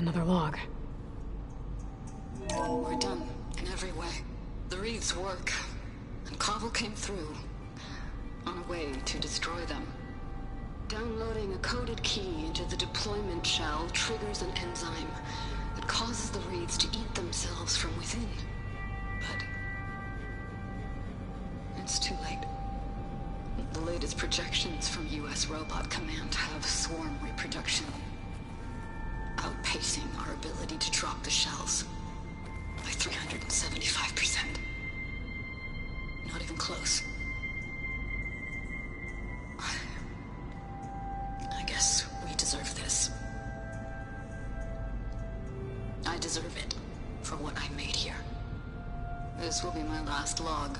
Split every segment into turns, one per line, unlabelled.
Another log.
We're done, in every way. The Reeds work, and Cobble came through, on a way to destroy them. Downloading a coded key into the deployment shell triggers an enzyme that causes the Reeds to eat themselves from within. But it's too late. The latest projections from US Robot Command have swarm reproduction outpacing our ability to drop the shells by 375%. Not even close. I guess we deserve this. I deserve it for what I made here. This will be my last log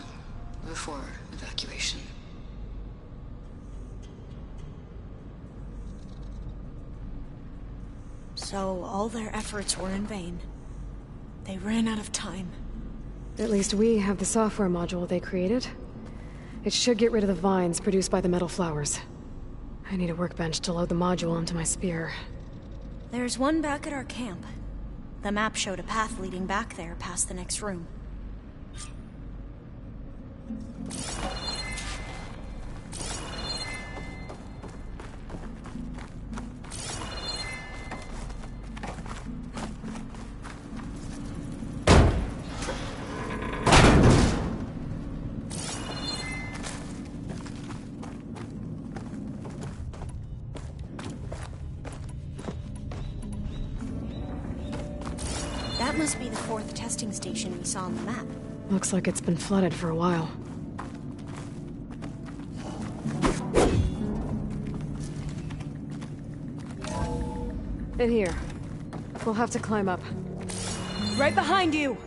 before evacuation.
So all their efforts were in vain. They ran out of time.
At least we have the software module they created. It should get rid of the vines produced by the metal flowers. I need a workbench to load the module onto my spear.
There's one back at our camp. The map showed a path leading back there past the next room. That must be the 4th testing station we saw on the map.
Looks like it's been flooded for a while. In here. We'll have to climb up.
Right behind you!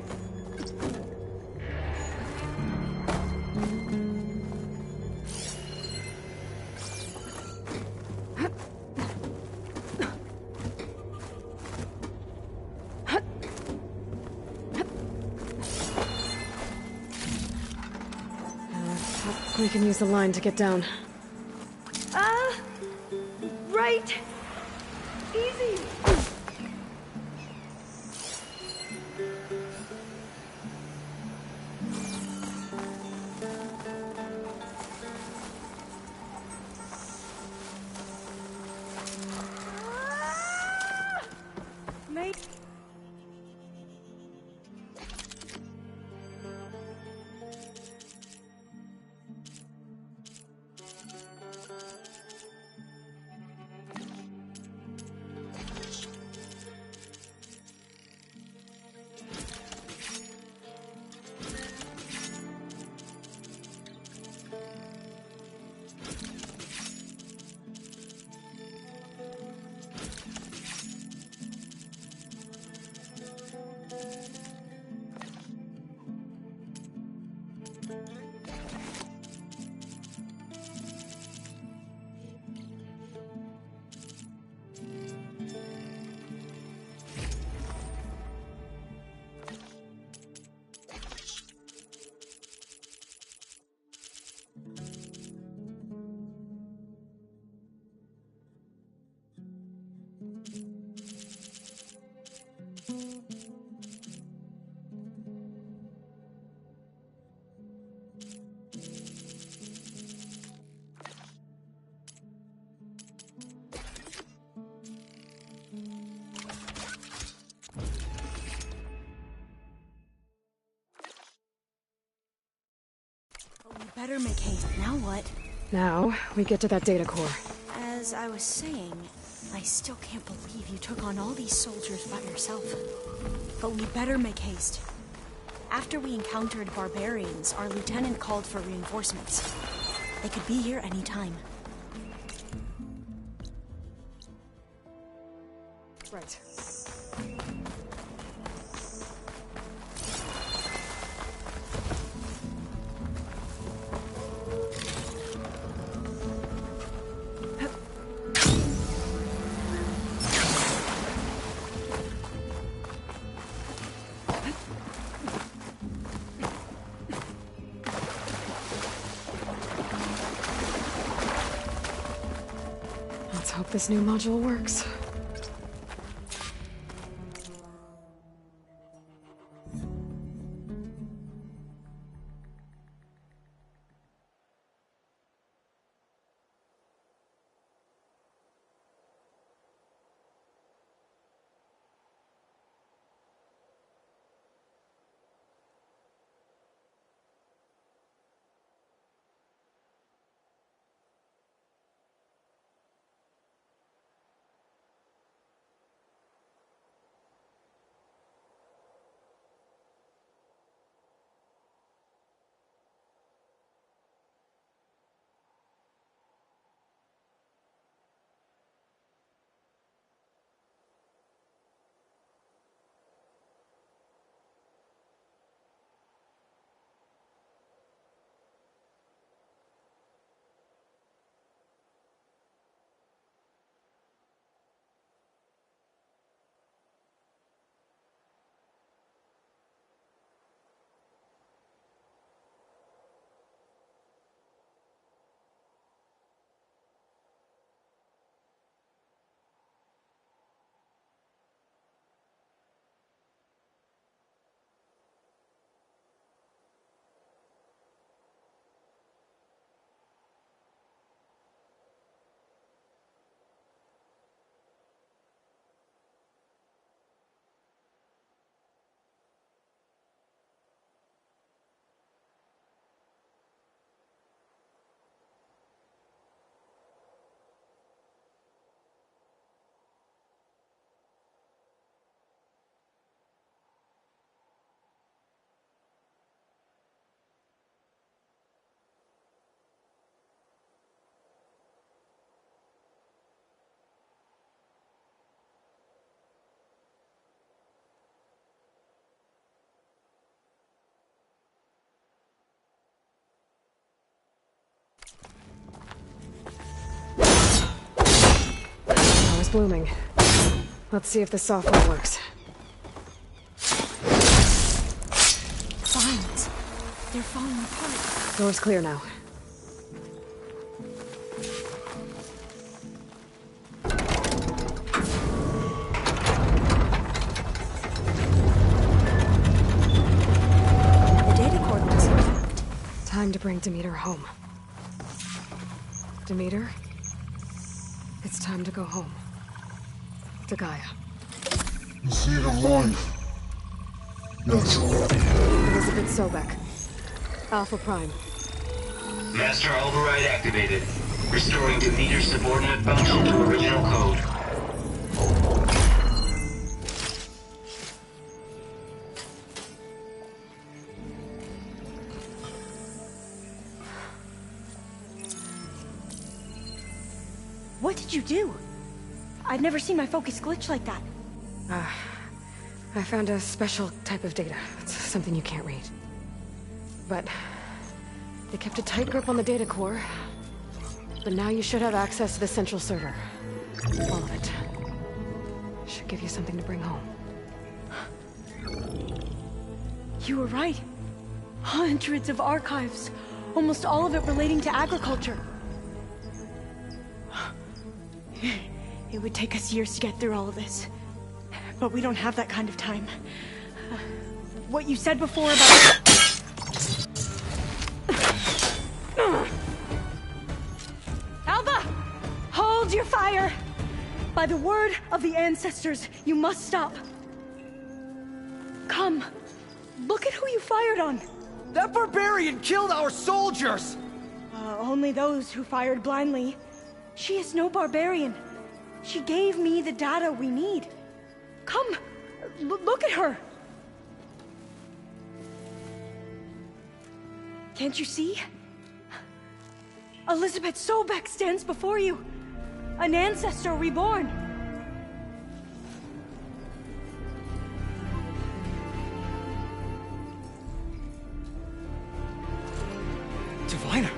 We can use the line to get down.
Right! Easy! Mate? Better make haste. Now what?
Now, we get to that data core.
As I was saying, I still can't believe you took on all these soldiers by yourself. But we better make haste. After we encountered barbarians, our lieutenant called for reinforcements. They could be here any time.
Right. Let's hope this new module works. blooming. Let's see if the software works.
Vines. They're falling apart.
Door's clear now.
The data cord looks intact.
Time to bring Demeter home. Demeter? It's time to go home. To Gaia.
The seed of life. Natural.
Elizabeth Sobek. Alpha Prime.
Master override activated. Restoring Demeter's subordinate function to original code.
What did you do? I've never seen my focus glitch like that.
I found a special type of data. It's something you can't read. But they kept a tight grip on the data core. But now you should have access to the central server. All of it. Should give you something to bring home.
You were right. Hundreds of archives. Almost all of it relating to agriculture. It would take us years to get through all of this. But we don't have that kind of time. What you said before about... Alva! Hold your fire! By the word of the ancestors, you must stop. Come. Look at who you fired on.
That barbarian killed our soldiers!
Only those who fired blindly. She is no barbarian. She gave me the data we need. Come, look at her. Can't you see? Elizabeth Sobek stands before you. An ancestor reborn.
Diviner.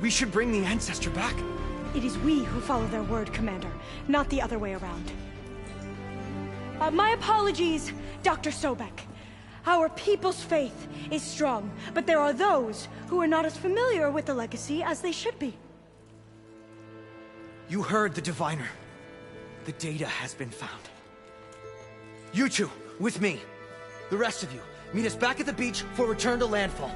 We should bring the ancestor back.
It is we who follow their word, Commander, not the other way around. My apologies, Dr. Sobek. Our people's faith is strong, but there are those who are not as familiar with the legacy as they should be.
You heard the Diviner. The data has been found. You two, with me. The rest of you, meet us back at the beach for return to landfall.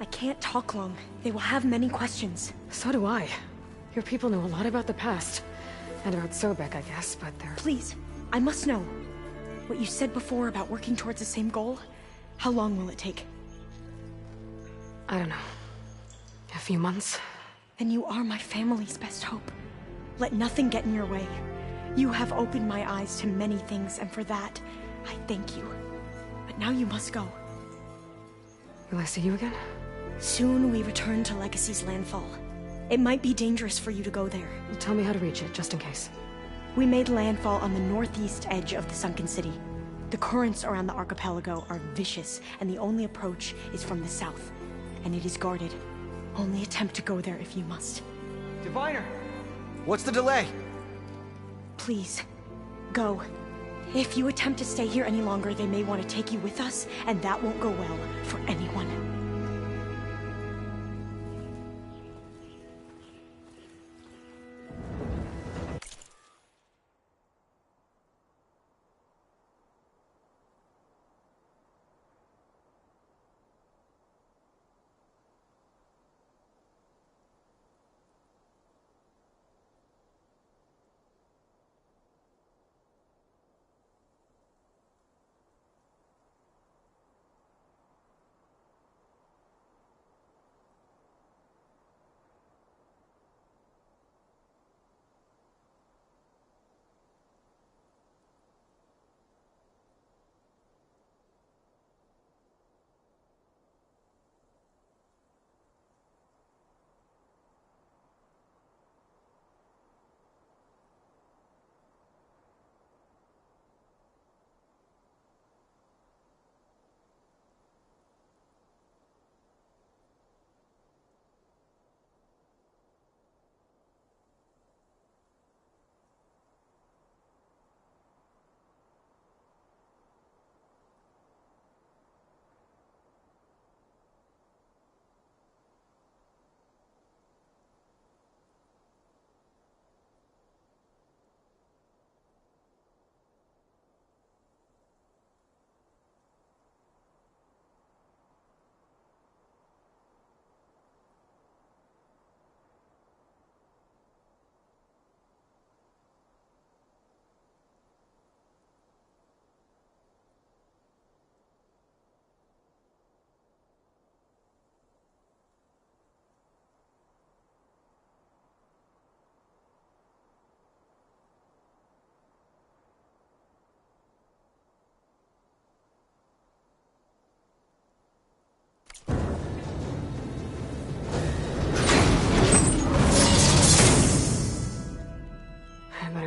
I can't talk long. They will have many questions.
So do I. Your people know a lot about the past. And about Sobek, I guess, but they're...
Please, I must know. What you said before about working towards the same goal, how long will it take?
I don't know. A few months?
Then you are my family's best hope. Let nothing get in your way. You have opened my eyes to many things, and for that, I thank you. But now you must go.
Will I see you again?
Soon we return to Legacy's landfall. It might be dangerous for you to go there.
Tell me how to reach it, just in case.
We made landfall on the northeast edge of the sunken city. The currents around the archipelago are vicious, and the only approach is from the south. And it is guarded. Only attempt to go there if you must.
Diviner! What's the delay?
Please, go. If you attempt to stay here any longer, they may want to take you with us, and that won't go well for anyone.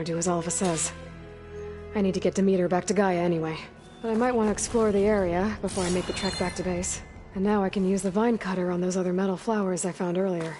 better do as Alva says. I need to get Demeter back to Gaia anyway. But I might want to explore the area before I make the trek back to base. And now I can use the vine cutter on those other metal flowers I found earlier.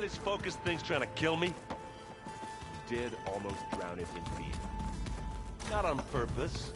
this focused thing's trying to kill me? Did almost drown it in fear. Not on purpose.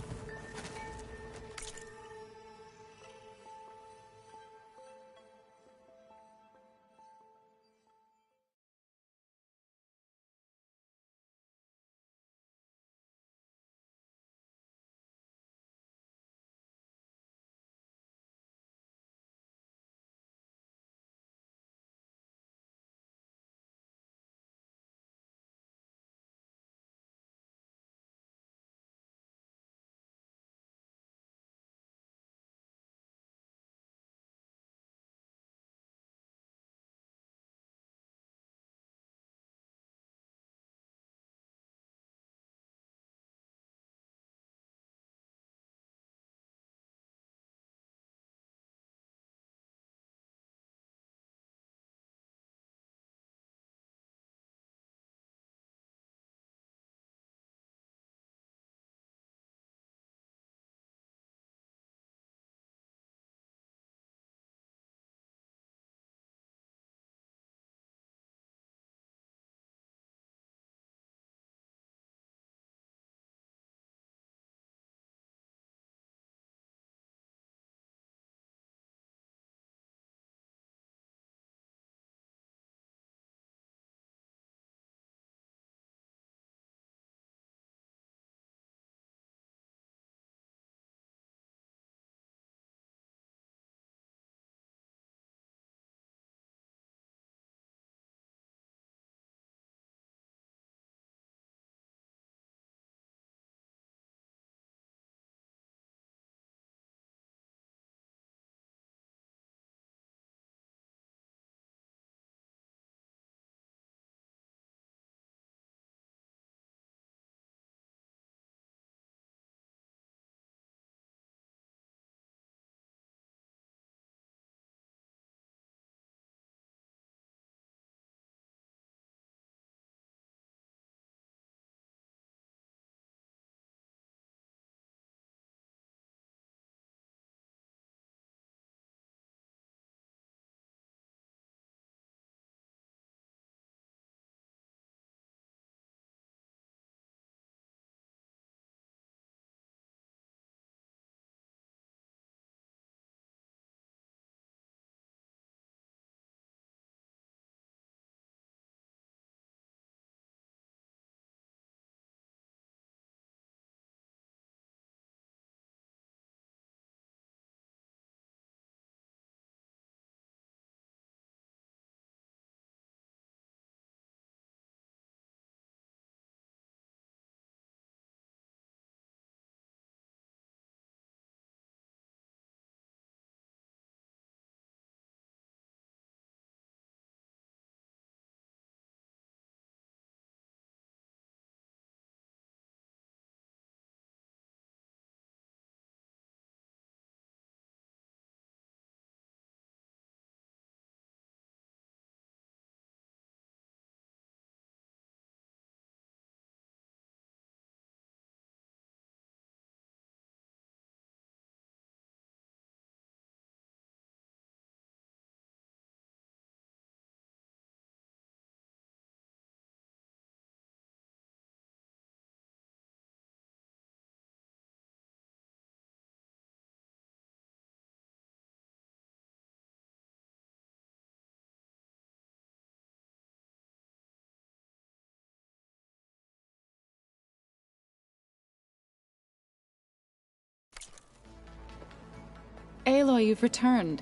Aloy, you've returned.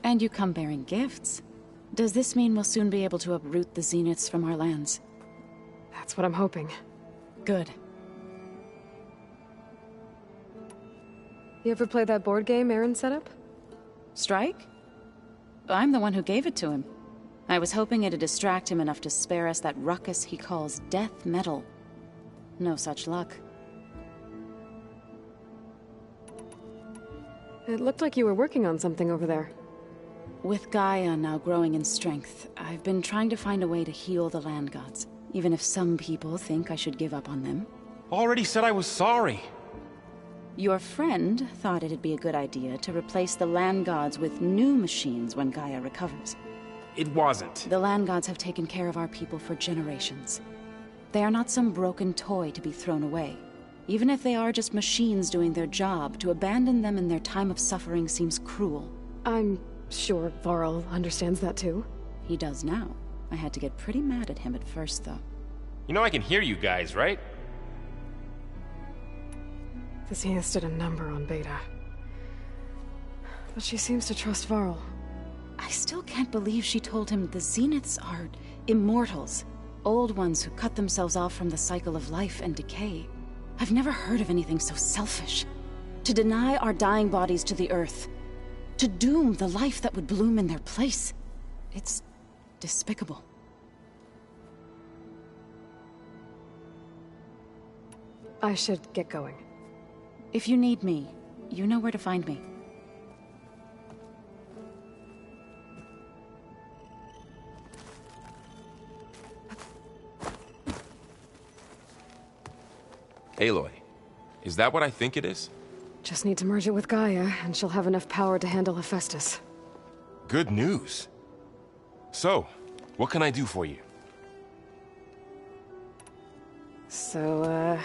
And you come bearing gifts. Does this mean we'll soon be able to uproot the Zeniths from our lands?
That's what I'm hoping.
Good.
You ever play that board game Aaron set up?
Strike? I'm the one who gave it to him. I was hoping it'd distract him enough to spare us that ruckus he calls death metal. No such luck.
It looked like you were working on something over there.
With Gaia now growing in strength, I've been trying to find a way to heal the land gods, even if some people think I should give up on them.
Already said I was sorry.
Your friend thought it'd be a good idea to replace the land gods with new machines when Gaia recovers.
it wasn't.
The land gods have taken care of our people for generations. They are not some broken toy to be thrown away. Even if they are just machines doing their job, to abandon them in their time of suffering seems cruel.
I'm sure Varl understands that too.
He does now. I had to get pretty mad at him at first, though.
You know I can hear you guys, right?
Thesina did a number on Beta. But she seems to trust Varl.
I still can't believe she told him the Zeniths are immortals. Old ones who cut themselves off from the cycle of life and decay. I've never heard of anything so selfish. To deny our dying bodies to the earth. To doom the life that would bloom in their place. It's despicable.
I should get going.
If you need me, you know where to find me.
Aloy, is that what I think it is?
Just need to merge it with Gaia, and she'll have enough power to handle Hephaestus.
Good news. So, what can I do for you?
So,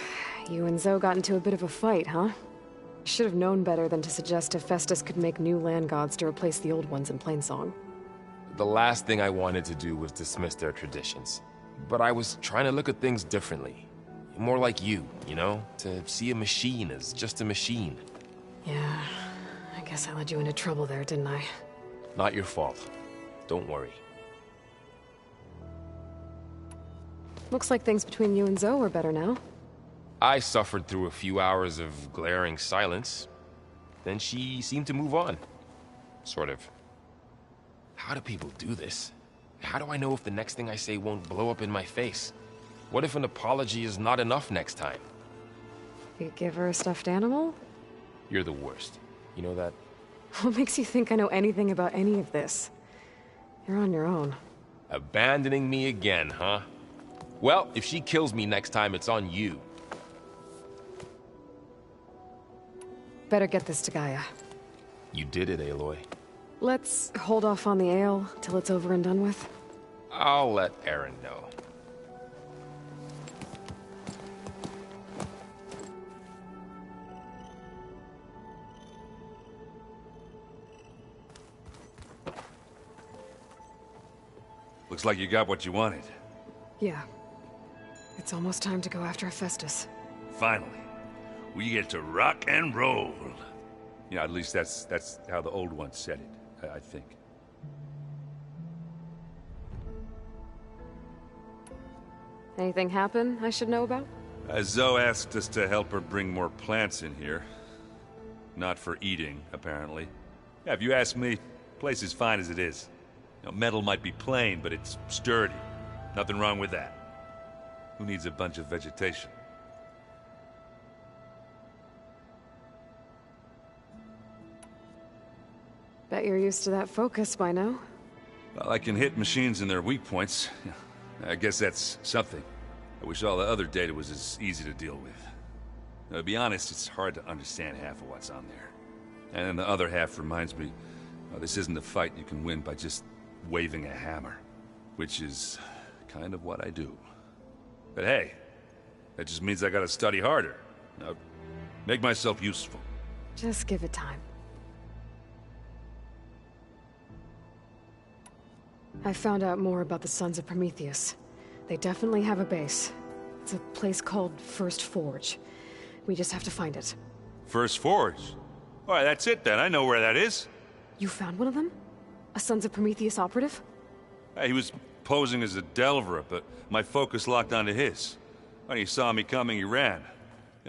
you and Zoe got into a bit of a fight, huh? Should have known better than to suggest Hephaestus could make new land gods to replace the old ones in Plainsong.
The last thing I wanted to do was dismiss their traditions. But I was trying to look at things differently. More like you know? To see a machine as just a machine.
Yeah, I guess I led you into trouble there, didn't I?
Not your fault. Don't worry.
Looks like things between you and Zoe are better now.
I suffered through a few hours of glaring silence. Then she seemed to move on. Sort of. How do people do this? How do I know if the next thing I say won't blow up in my face? What if an apology is not enough next time?
You give her a stuffed animal?
You're the worst. You know that?
What makes you think I know anything about any of this? You're on your own.
Abandoning me again, huh? Well, if she kills me next time, it's on you.
Better get this to Gaia.
You did it, Aloy.
Let's hold off on the ale till it's over and done with.
I'll let Aaron know.
Looks like you got what you wanted.
Yeah. It's almost time to go after Hephaestus.
Finally. We get to rock and roll. Yeah, at least that's how the old ones said it, I think.
Anything happen I should know about?
Zoe asked us to help her bring more plants in here. Not for eating, apparently. Yeah, if you ask me, the place is fine as it is. You know, metal might be plain, but it's sturdy. Nothing wrong with that. Who needs a bunch of vegetation?
Bet you're used to that focus by now.
Well, I can hit machines in their weak points. I guess that's something. I wish all the other data was as easy to deal with. Now, to be honest, it's hard to understand half of what's on there. And then the other half reminds me, this isn't a fight you can win by just waving a hammer. Which is kind of what I do. But hey, that just means I gotta study harder. Now, make myself useful.
Just give it time. I found out more about the Sons of Prometheus. They definitely have a base. It's a place called First Forge. We just have to find it.
First Forge? Alright, that's it then. I know where that is.
You found one of them? A Sons of Prometheus operative?
He was posing as a Delver, but my focus locked onto his. When he saw me coming, he ran.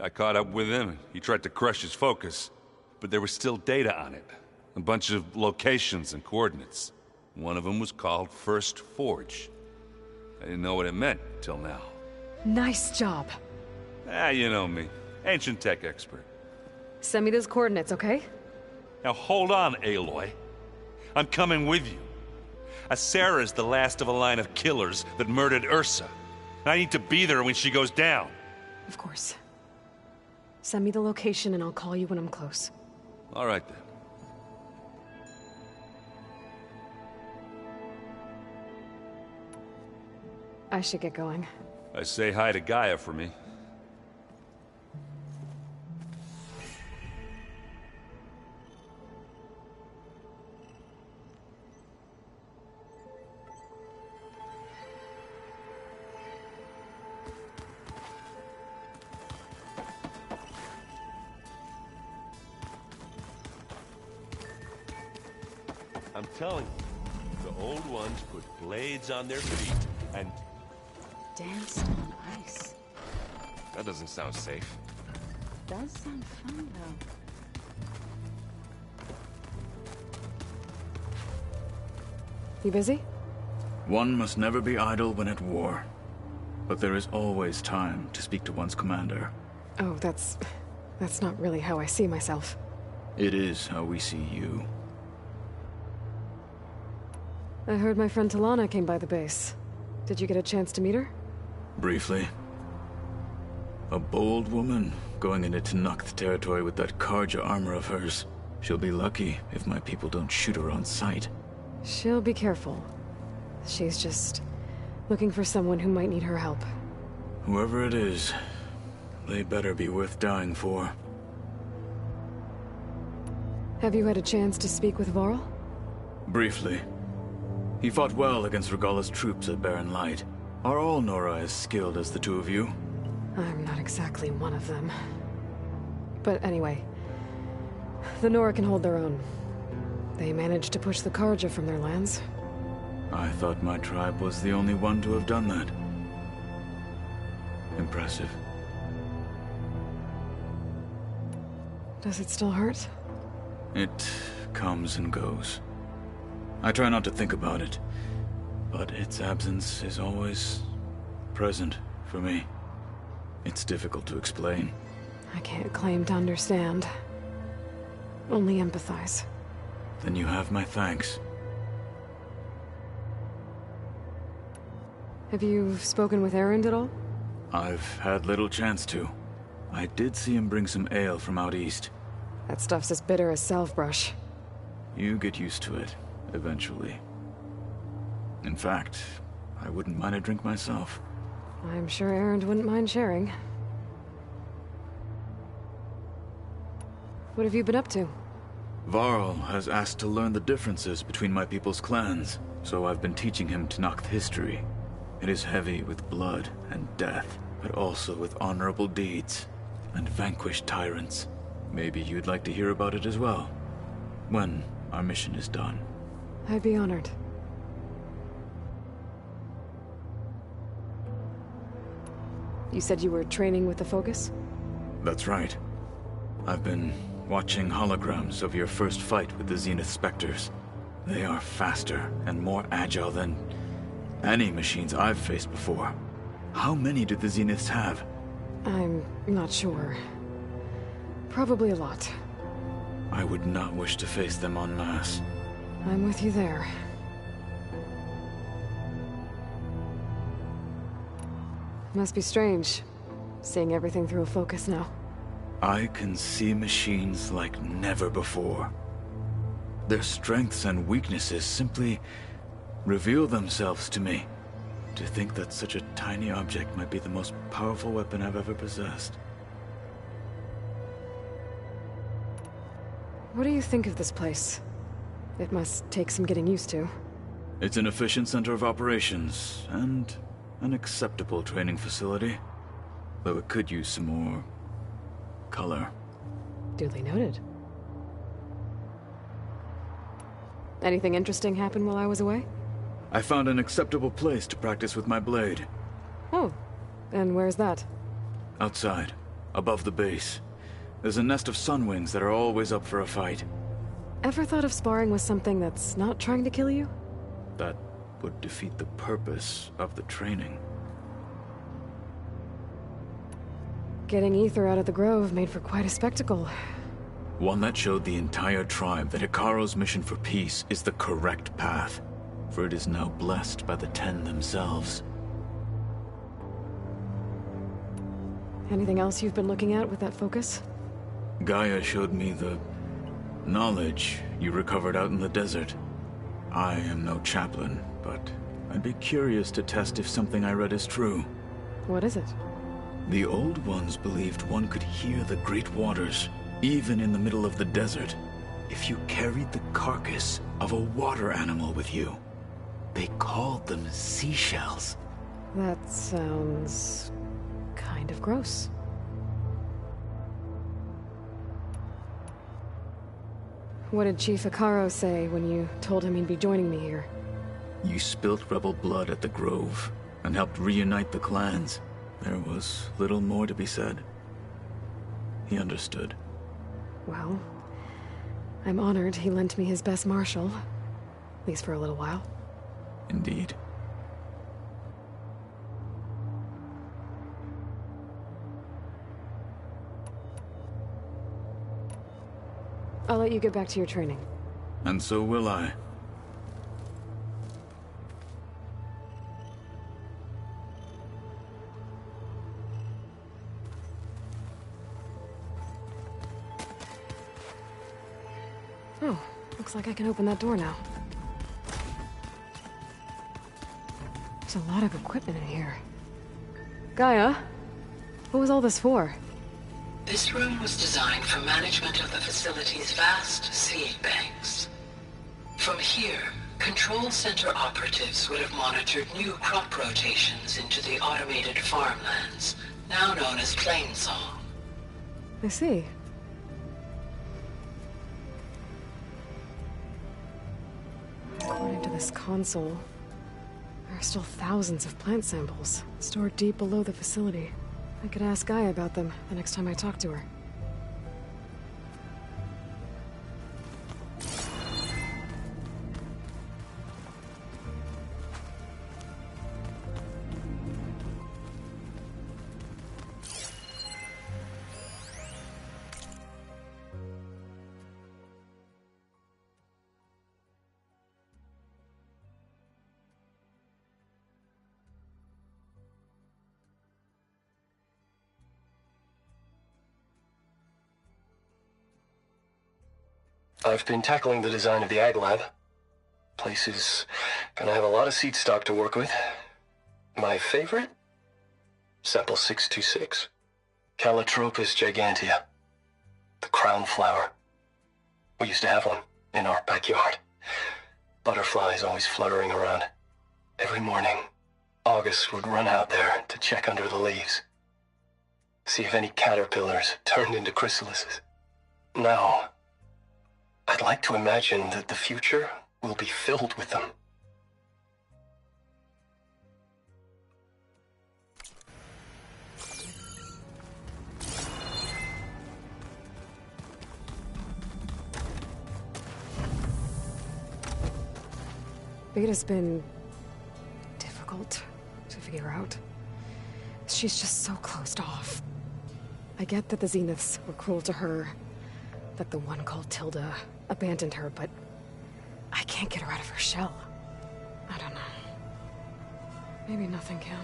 I caught up with him, and he tried to crush his focus. But there was still data on it. A bunch of locations and coordinates. One of them was called First Forge. I didn't know what it meant till now.
Nice job.
You know me. Ancient tech expert.
Send me those coordinates, okay?
Now hold on, Aloy. I'm coming with you. Asera's the last of a line of killers that murdered Ursa. I need to be there when she goes down.
Of course. Send me the location and I'll call you when I'm close.
All right then.
I should get going.
Say hi to Gaia for me.
I'm telling you, the old ones put blades on their feet and
Danced on ice.
That doesn't sound safe.
Does sound fun, though.
You busy?
One must never be idle when at war. But there is always time to speak to one's commander.
Oh, that's not really how I see myself.
It is how we see you.
I heard my friend Talana came by the base. Did you get a chance to meet her?
Briefly. A bold woman going into Tenakth territory with that Karja armor of hers. She'll be lucky if my people don't shoot her on sight.
She'll be careful. She's just looking for someone who might need her help.
Whoever it is, they better be worth dying for.
Have you had a chance to speak with Varl?
Briefly. He fought well against Regalla's troops at Barren Light. Are all Nora as skilled as the two of you?
I'm not exactly one of them. But anyway, the Nora can hold their own. They managed to push the Karja from their lands.
I thought my tribe was the only one to have done that. Impressive.
Does it still hurt?
It comes and goes. I try not to think about it, but its absence is always present for me. It's difficult to explain.
I can't claim to understand. Only empathize.
Then you have my thanks.
Have you spoken with Erend at all?
I've had little chance to. I did see him bring some ale from out east.
That stuff's as bitter as salve-brush.
You get used to it, eventually. In fact, I wouldn't mind a drink myself.
I'm sure Erend wouldn't mind sharing. What have you been up to?
Varl has asked to learn the differences between my people's clans, so I've been teaching him Tenakth history. It is heavy with blood and death, but also with honorable deeds and vanquished tyrants. Maybe you'd like to hear about it as well, when our mission is done.
I'd be honored. You said you were training with the Focus?
That's right. I've been watching holograms of your first fight with the Zenith Spectres. They are faster and more agile than any machines I've faced before. How many do the Zeniths have?
I'm not sure. Probably a lot.
I would not wish to face them en masse.
I'm with you there. Must be strange, seeing everything through a Focus now.
I can see machines like never before. Their strengths and weaknesses simply reveal themselves to me. To think that such a tiny object might be the most powerful weapon I've ever possessed.
What do you think of this place? It must take some getting used to.
It's an efficient center of operations, and an acceptable training facility. Though it could use some more color.
Duly noted. Anything interesting happen while I was away?
I found an acceptable place to practice with my blade.
Oh, and where's that?
Outside, above the base. There's a nest of sunwings that are always up for a fight.
Ever thought of sparring with something that's not trying to kill you?
That would defeat the purpose of the training.
Getting Ether out of the Grove made for quite a spectacle.
One that showed the entire tribe that Hekarro's mission for peace is the correct path. For it is now blessed by the Ten themselves.
Anything else you've been looking at with that Focus?
Gaia showed me the knowledge you recovered out in the desert. I am no chaplain, but I'd be curious to test if something I read is true.
What is it?
The Old Ones believed one could hear the great waters, even in the middle of the desert, if you carried the carcass of a water animal with you. They called them seashells.
That sounds... kind of gross. What did Chief Ikaro say when you told him he'd be joining me here?
You spilt rebel blood at the Grove, and helped reunite the clans. There was little more to be said. He understood.
Well, I'm honored he lent me his best marshal. At least for a little while.
Indeed.
I'll let you get back to your training.
And so will I.
Oh, looks like I can open that door now. There's a lot of equipment in here. Gaia, what was all this for?
This room was designed for management of the facility's vast seed banks. From here, Control Center operatives would have monitored new crop rotations into the automated farmlands, now known as Plainsong.
I see. According to this console, there are still thousands of plant samples stored deep below the facility. I could ask Gaia about them the next time I talk to her.
I've been tackling the design of the Ag Lab. Place is gonna have a lot of seed stock to work with. My favorite? Sample 626. Calotropis gigantea. The crown flower. We used to have one in our backyard. Butterflies always fluttering around. Every morning, August would run out there to check under the leaves. See if any caterpillars turned into chrysalises. Now, I'd like to imagine that the future will be filled with them.
Beta's been difficult to figure out. She's just so closed off. I get that the Zeniths were cruel to her, that the one called Tilda abandoned her, but I can't get her out of her shell. I don't know. Maybe nothing can.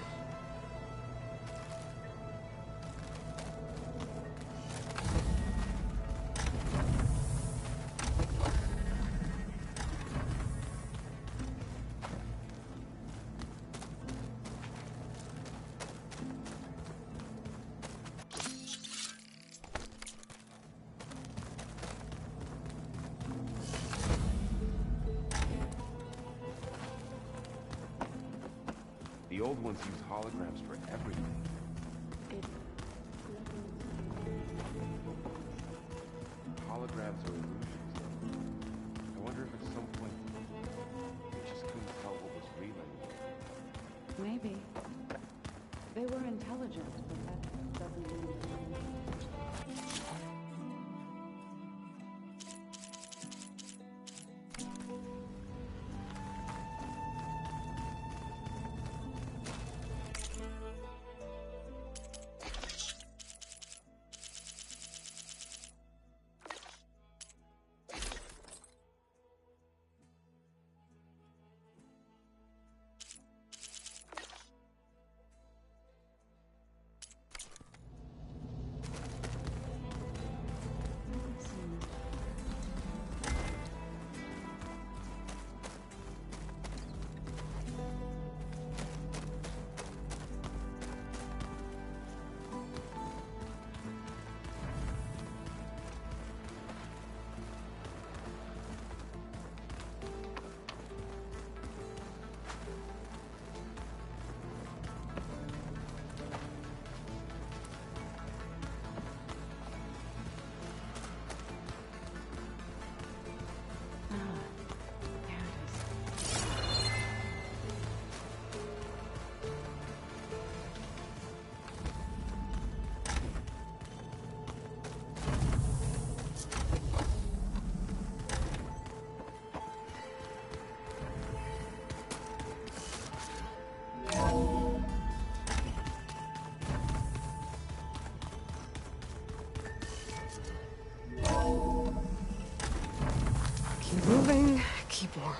The old ones use holograms for everything. Holograms are illusions. I wonder if at some point they just couldn't tell what was real anymore.
Maybe. They were intelligent, but that doesn't mean...
moving, keep warm.